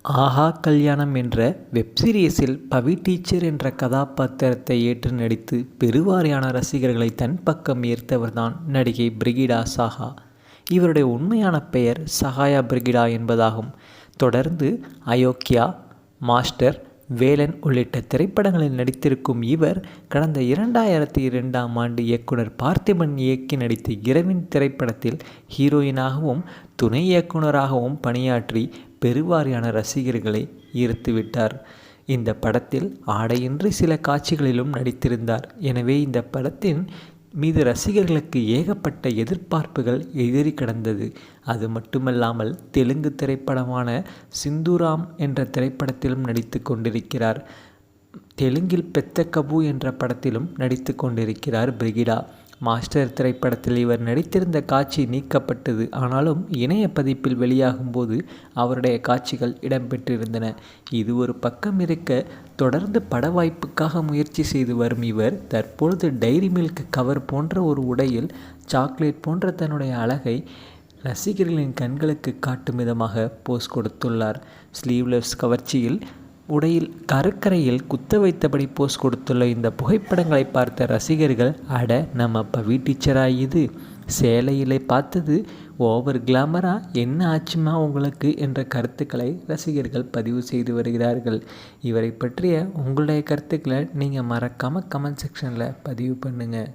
ஆஹா கல்யாணம் என்ற வெப்சீரிஸில் பவி டீச்சர் என்ற கதாபாத்திரத்தை ஏற்று நடித்து பெருவாரியான ரசிகர்களை தன் பக்கம் ஈர்த்தவர்தான் நடிகை பிரிகிடா சாஹா. இவருடைய உண்மையான பெயர் சகாயா பிரிகிடா என்பதாகும். தொடர்ந்து அயோக்கியா, மாஸ்டர், வேலன் உள்ளிட்ட திரைப்படங்களில் நடித்திருக்கும் இவர் கடந்த 2002ஆம் ஆண்டு இயக்குனர் பார்த்திபன் இயக்கி நடித்த இரவின் திரைப்படத்தில் ஹீரோயினாகவும் துணை இயக்குனராகவும் பணியாற்றி பெருவாரியான ரசிகர்களை ஈர்த்துவிட்டார். இந்த படத்தில் ஆடையின்றி சில காட்சிகளிலும் நடித்திருந்தார். எனவே இந்த படத்தின் மீது ரசிகர்களுக்கு ஏகப்பட்ட எதிர்பார்ப்புகள் எதிரி கிடந்தது. அது மட்டுமல்லாமல் தெலுங்கு திரைப்படமான சிந்துராம் என்ற திரைப்படத்திலும் நடித்து கொண்டிருக்கிறார். தெலுங்கில் பெத்த கபு என்ற படத்திலும் நடித்து கொண்டிருக்கிறார் பிரிகிடா. மாஸ்டர் திரைப்படத்தில் இவர் நடித்திருந்த காட்சி நீக்கப்பட்டது. ஆனாலும் இணைய பதிப்பில் வெளியாகும் போது அவருடைய காட்சிகள் இடம்பெற்றிருந்தன. இது ஒரு பக்கம் இருக்க, தொடர்ந்து பட வாய்ப்புக்காக முயற்சி செய்து வரும் இவர் தற்பொழுது டைரி மில்க் கவர் போன்ற ஒரு உடையில் சாக்லேட் போன்ற தன்னுடைய அழகை ரசிகர்களின் கண்களுக்கு காட்டும் விதமாக போஸ் கொடுத்துள்ளார். ஸ்லீவ்லெஸ் கவர்ச்சியில் உடையில் கருக்கரையில் குத்த வைத்தபடி போஸ் கொடுத்துள்ள இந்த புகைப்படங்களை பார்த்த ரசிகர்கள், அட நம்ம பவி டீச்சரா இது, சேலையிலே பார்த்தது ஓவர் கிளாமரா, என்ன ஆச்சுமா உங்களுக்கு என்ற கருத்துக்களை ரசிகர்கள் பதிவு செய்து வருகிறார்கள். இவரை பற்றிய உங்களுடைய கருத்துக்களை நீங்கள் மறக்காமல் கமெண்ட் செக்ஷனில் பதிவு பண்ணுங்கள்.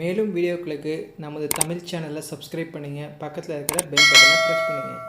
மேலும் வீடியோக்களுக்கு நமது தமிழ் சேனலை சப்ஸ்கிரைப் பண்ணுங்கள். பக்கத்தில் இருக்கிற பெல் பட்டனை ப்ரெஸ் பண்ணுங்கள்.